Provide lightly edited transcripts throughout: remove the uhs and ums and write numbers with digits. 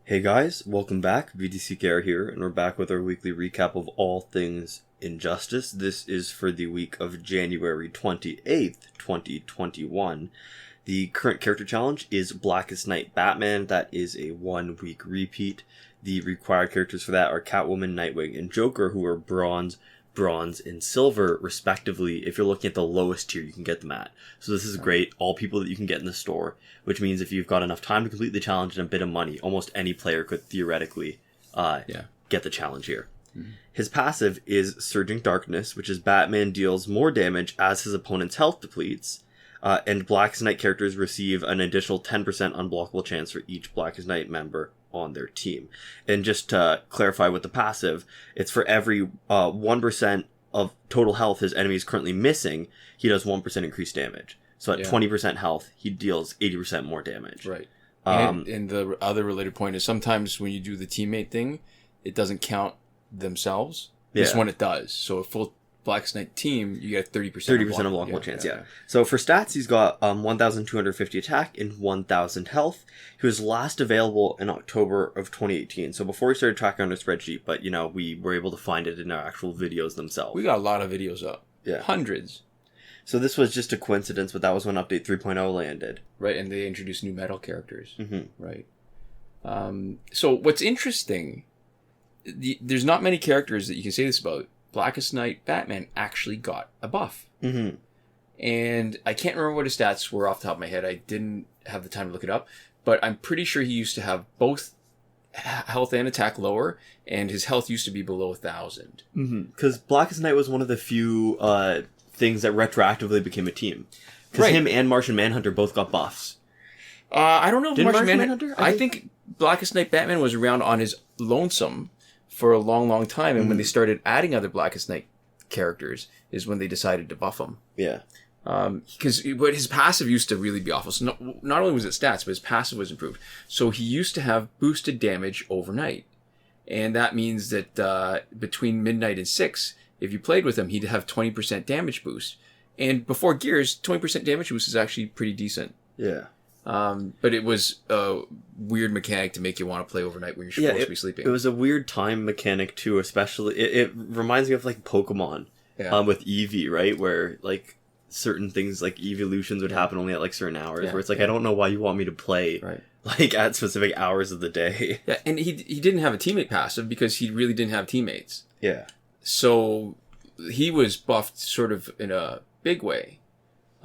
Hey guys, welcome back. VDC Care here, and we're back with our weekly recap of all things Injustice. This is for the week of January 28th, 2021. The current character challenge is Blackest Night Batman. That is a 1 week repeat. The required characters for that are Catwoman, Nightwing, and Joker, who are bronze, and silver, respectively. If you're looking at the lowest tier, you can get them at. So this is great. All people that you can get in the store, which means if you've got enough time to complete the challenge and a bit of money, almost any player could theoretically get the challenge here. Mm-hmm. His passive is Surging Darkness, which is Batman deals more damage as his opponent's health depletes, and Blackest Night characters receive an additional 10% unblockable chance for each Blackest Night member on their team. And just to clarify with the passive, it's for every 1% of total health his enemy is currently missing, he does 1% increased damage. So at 20% health, he deals 80% more damage. Right. And the other related point is sometimes when you do the teammate thing, it doesn't count themselves. This one it does. So a full Blackest Night team, you get 30% unblockable chance, yeah. So for stats, he's got 1,250 attack and 1,000 health. He was last available in October of 2018. So before we started tracking on a spreadsheet, but, we were able to find it in our actual videos themselves. We got a lot of videos up. Yeah. Hundreds. So this was just a coincidence, but that was when Update 3.0 landed. Right, and they introduced new metal characters. Mm-hmm. Right. So what's interesting, there's not many characters that you can say this about. Blackest Night Batman actually got a buff. Mm-hmm. And I can't remember what his stats were off the top of my head. I didn't have the time to look it up. But I'm pretty sure he used to have both health and attack lower, and his health used to be below 1,000. Because Blackest Night was one of the few things that retroactively became a team. Because him and Martian Manhunter both got buffs. I don't know if Martian Manhunter? I think Blackest Night Batman was around on his lonesome for a long, long time, and when they started adding other Blackest Night characters is when they decided to buff him. Yeah. But his passive used to really be awful. So not only was it stats, but his passive was improved. So he used to have boosted damage overnight. And that means that between midnight and 6, if you played with him, he'd have 20% damage boost. And before Gears, 20% damage boost is actually pretty decent. Yeah. But it was a weird mechanic to make you want to play overnight when you're supposed to be sleeping. It was a weird time mechanic too, especially. It reminds me of like Pokemon with Eevee, right? Where like certain things like evolutions would happen only at like certain hours. Where it's like I don't know why you want me to play like at specific hours of the day. Yeah, and he didn't have a teammate passive because he really didn't have teammates. Yeah. So he was buffed sort of in a big way.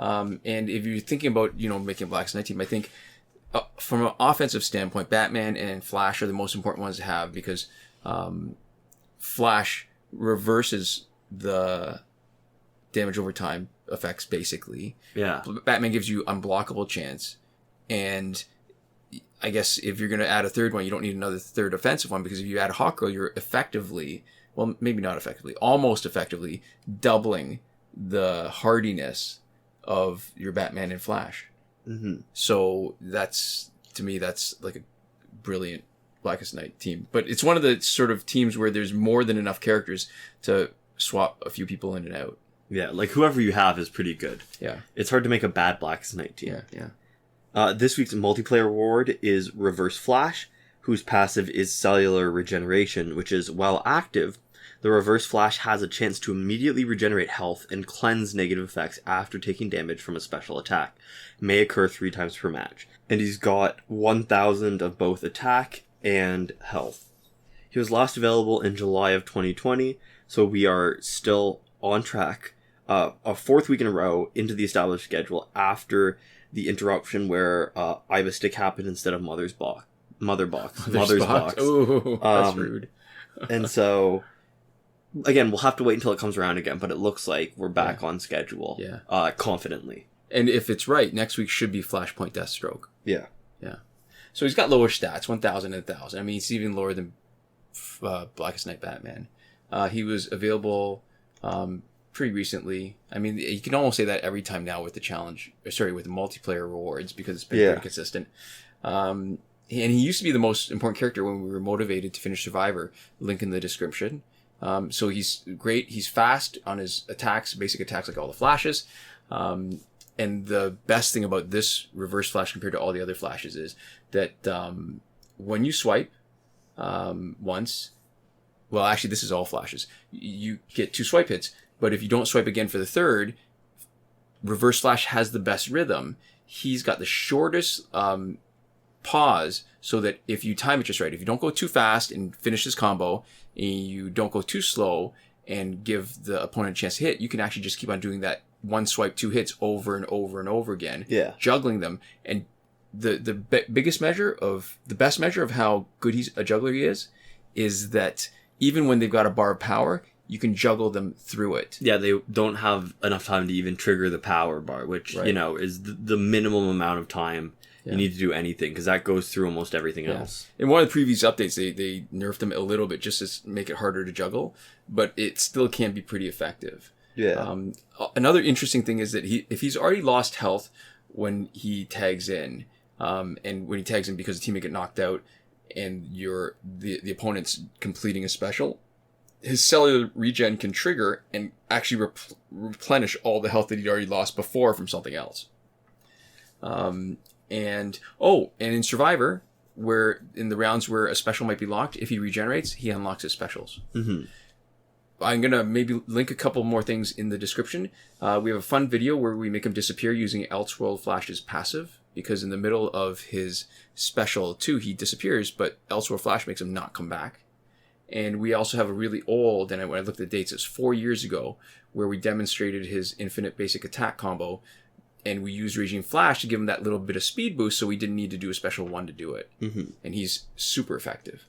And if you're thinking about, making a Blackest Night team, I think from an offensive standpoint, Batman and Flash are the most important ones to have because Flash reverses the damage over time effects, basically. Yeah. Batman gives you unblockable chance. And I guess if you're going to add a third one, you don't need another third offensive one because if you add Hawkgirl, you're effectively, well, maybe not effectively, almost effectively doubling the hardiness of your Batman and Flash. Mm-hmm. So to me, that's like a brilliant Blackest Night team. But it's one of the sort of teams where there's more than enough characters to swap a few people in and out. Yeah, like whoever you have is pretty good. Yeah. It's hard to make a bad Blackest Night team. Yeah. This week's multiplayer reward is Reverse Flash, whose passive is Cellular Regeneration, which is, while active, the Reverse Flash has a chance to immediately regenerate health and cleanse negative effects after taking damage from a special attack. It may occur 3 times per match. And he's got 1,000 of both attack and health. He was last available in July of 2020, so we are still on track. A 4th week in a row into the established schedule after the interruption where Iva Stick happened instead of Mother's Box. Mother's Box. Ooh, that's rude. And so... Again, we'll have to wait until it comes around again, but it looks like we're back on schedule. Yeah. Confidently. And if it's right, next week should be Flashpoint Deathstroke. Yeah. Yeah. So he's got lower stats, 1,000 and 1,000. I mean, it's even lower than Blackest Night Batman. He was available pretty recently. I mean, you can almost say that every time now with the with the multiplayer rewards because it's been pretty consistent. And he used to be the most important character when we were motivated to finish Survivor. Link in the description. So he's great. He's fast on his attacks, basic attacks like all the Flashes. And the best thing about this Reverse Flash compared to all the other Flashes is that when you swipe once, well, actually, this is all flashes. You get 2 swipe hits, but if you don't swipe again for the third, Reverse Flash has the best rhythm. He's got the shortest pause, so that if you time it just right, if you don't go too fast and finish this combo, and you don't go too slow and give the opponent a chance to hit, you can actually just keep on doing that 1 swipe, 2 hits over and over and over again, juggling them. And the best measure of how good a juggler he is that even when they've got a bar of power, you can juggle them through it. Yeah, they don't have enough time to even trigger the power bar, which, is the minimum amount of time you need to do anything, because that goes through almost everything else. In one of the previous updates, they nerfed them a little bit just to make it harder to juggle, but it still can be pretty effective. Yeah. Another interesting thing is that if he's already lost health when he tags in, and when he tags in because the teammate get knocked out and the opponent's completing a special, his cellular regen can trigger and actually replenish all the health that he'd already lost before from something else. And in Survivor, where in the rounds where a special might be locked, if he regenerates, he unlocks his specials. Mm-hmm. I'm going to maybe link a couple more things in the description. We have a fun video where we make him disappear using Elseworld Flash's passive, because in the middle of his special 2, he disappears, but Elseworld Flash makes him not come back. And we also have a really old, and when I looked at the dates, it's 4 years ago, where we demonstrated his infinite basic attack combo, and we used Raging Flash to give him that little bit of speed boost, so we didn't need to do a special 1 to do it. Mm-hmm. And he's super effective.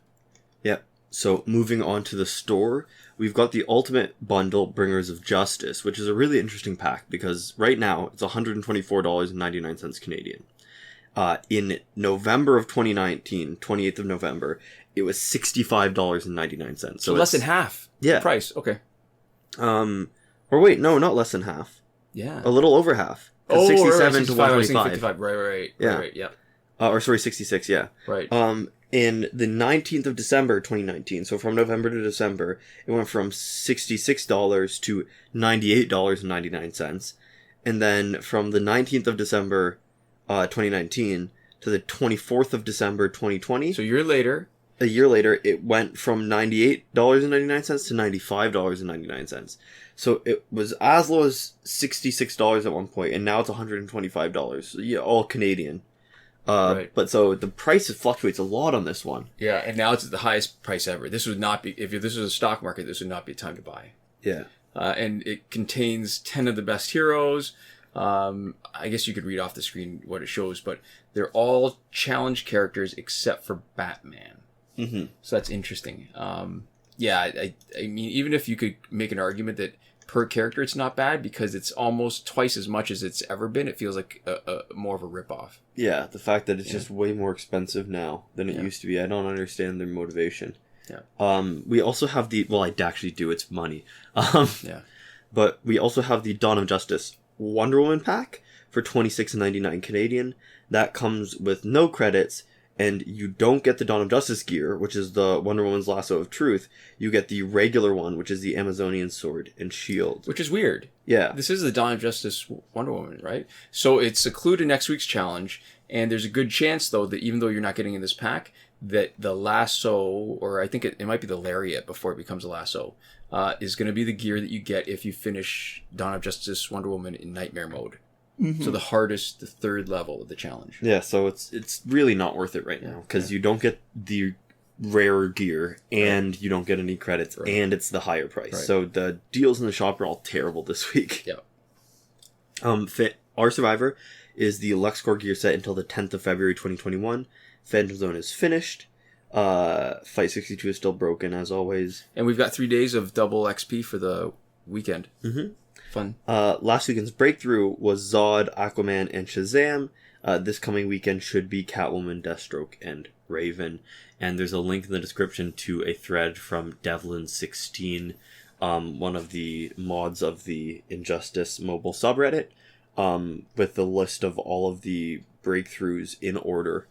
Yeah. So moving on to the store, we've got the Ultimate Bundle Bringers of Justice, which is a really interesting pack, because right now it's $124.99 Canadian. In November of 2019, 28th of November, it was $65.99. So less than half the price. Okay. Or wait, no, not less than half. Yeah. A little over half. 67 to 125. Right. Yeah. Right, yeah. Or sorry, 66, yeah. Right. In the 19th of December, 2019, so from November to December, it went from $66 to $98.99. And then from the 19th of December, 2019 to the 24th of December, 2020. So a year later, it went from $98.99 to $95.99. So it was as low as $66 at one point, and now it's $125. So yeah, all Canadian. Right. But so the price fluctuates a lot on this one. Yeah, and now it's at the highest price ever. This would not be, if this was a stock market, this would not be a time to buy. Yeah. And it contains 10 of the best heroes. I guess you could read off the screen what it shows, but they're all challenge characters except for Batman. Mm-hmm. So that's interesting. Yeah, I mean, even if you could make an argument that per character it's not bad, because it's almost twice as much as it's ever been, it feels like a more of a ripoff. Yeah, the fact that it's just way more expensive now than it used to be, I don't understand their motivation. Yeah. We also have I actually do, it's money. Yeah. But we also have the Dawn of Justice Wonder Woman pack for $26.99 Canadian. That comes with no credits, and you don't get the Dawn of Justice gear, which is the Wonder Woman's Lasso of Truth. You get the regular one, which is the Amazonian sword and shield. Which is weird. Yeah. This is the Dawn of Justice Wonder Woman, right? So it's a clue to next week's challenge, and there's a good chance, though, that even though you're not getting in this pack, that the lasso, or I think it might be the lariat before it becomes a lasso, is going to be the gear that you get if you finish Dawn of Justice Wonder Woman in Nightmare mode. Mm-hmm. So the 3rd level of the challenge. Yeah, so it's really not worth it right now, because you don't get the rare gear, and you don't get any credits, and it's the higher price. Right. So the deals in the shop are all terrible this week. Yeah. Our Survivor is the LuxCore gear set until the 10th of February 2021. Phantom Zone is finished. Fight 62 is still broken, as always. And we've got 3 days of double XP for the weekend. Mm-hmm. Fun. Last weekend's breakthrough was Zod, Aquaman, and Shazam. This coming weekend should be Catwoman, Deathstroke, and Raven. And there's a link in the description to a thread from Devlin16, one of the mods of the Injustice mobile subreddit, with the list of all of the breakthroughs in order,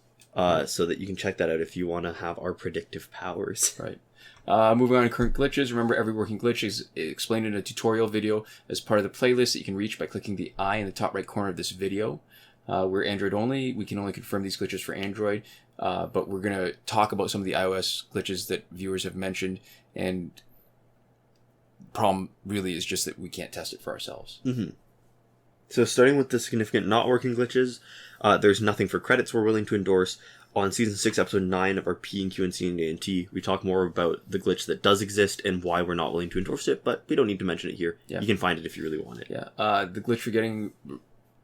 so that you can check that out if you want to have our predictive powers. Right. Moving on to current glitches. Remember, every working glitch is explained in a tutorial video as part of the playlist that you can reach by clicking the eye in the top right corner of this video. We're Android only. We can only confirm these glitches for Android. But we're going to talk about some of the iOS glitches that viewers have mentioned, and problem really is just that we can't test it for ourselves. Mm-hmm. So starting with the significant not working glitches, there's nothing for credits we're willing to endorse. On Season 6, Episode 9 of our P and Q and C and A and T, we talk more about the glitch that does exist and why we're not willing to endorse it, but we don't need to mention it here. Yeah. You can find it if you really want it. Yeah. The glitch for getting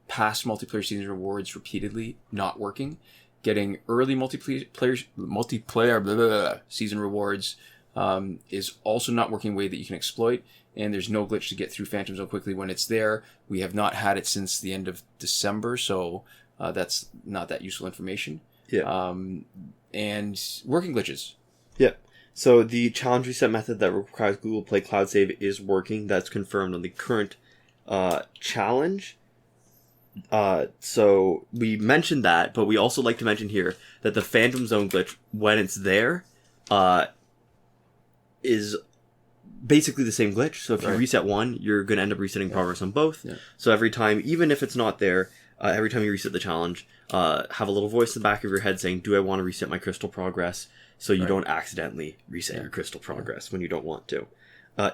past multiplayer season rewards repeatedly not working, getting early multiplayer season rewards is also not working in a way that you can exploit, and there's no glitch to get through Phantom Zone quickly when it's there. We have not had it since the end of December, so that's not that useful information. Yeah. And working glitches. Yeah. So the challenge reset method that requires Google Play Cloud Save is working. That's confirmed on the current challenge. So we mentioned that, but we also like to mention here that the Phantom Zone glitch, when it's there, is basically the same glitch. So if you reset one, you're going to end up resetting progress on both. Yeah. So every time, even if it's not there, every time you reset the challenge, have a little voice in the back of your head saying, do I want to reset my crystal progress? So you don't accidentally reset your crystal progress when you don't want to.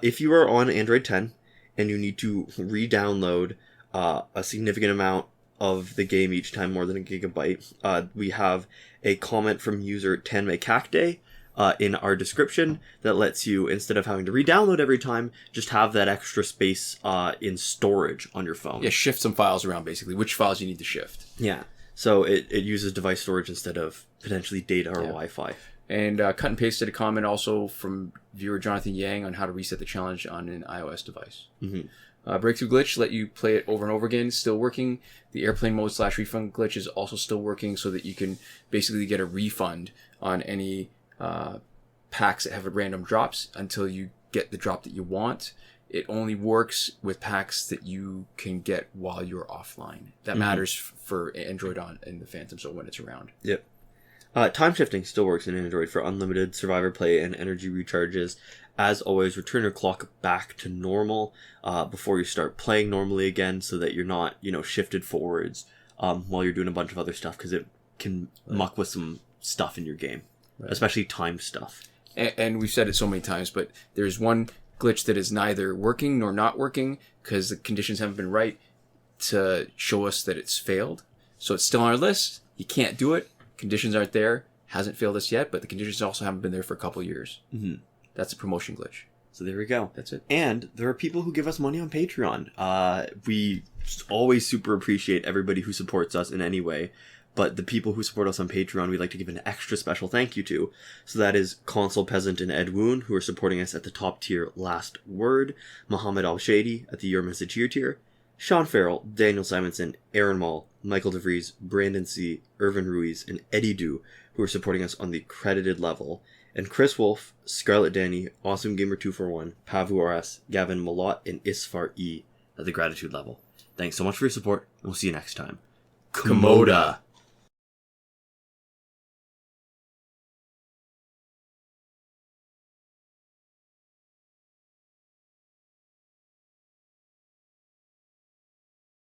If you are on Android 10 and you need to re-download a significant amount of the game each time, more than a gigabyte, we have a comment from user 10 Kakde in our description that lets you, instead of having to re-download every time, just have that extra space in storage on your phone. Yeah, shift some files around, basically, which files you need to shift. Yeah, so it uses device storage instead of potentially data or Wi-Fi. And cut and pasted a comment also from viewer Jonathan Yang on how to reset the challenge on an iOS device. Mm-hmm. Breakthrough glitch, let you play it over and over again, still working. The airplane mode / refund glitch is also still working, so that you can basically get a refund on any packs that have random drops until you get the drop that you want. It only works with packs that you can get while you're offline. That matters for Android on in the Phantom Zone when it's around. Yep. Time shifting still works in Android for unlimited survivor play and energy recharges. As always, return your clock back to normal before you start playing normally again, so that you're not, shifted forwards while you're doing a bunch of other stuff, because it can muck with some stuff in your game, especially time stuff. And we've said it so many times, but there's one glitch that is neither working nor not working because the conditions haven't been right to show us that it's failed. So it's still on our list. You can't do it. Conditions aren't there. Hasn't failed us yet, but the conditions also haven't been there for a couple of years. Mm-hmm. That's a promotion glitch. So there we go. That's it. And there are people who give us money on Patreon. We always super appreciate everybody who supports us in any way. But the people who support us on Patreon, we'd like to give an extra special thank you to. So that is Console Peasant and Edwoon, who are supporting us at the top tier Last Word, Mohammed Albshaiti at the Your Message Here tier, Shawn Farrell, Daniel Simonson, Aaron Maule, Michael DeVries, Brandon C., Irvin Ruiz, and Eddydoo, who are supporting us on the credited level, and Chris Wolff, Scarlet Dani, Awesomegamer241, Pavu RS, Gavin, Mallott, and Isfar E at the gratitude level. Thanks so much for your support, and we'll see you next time. Komoda.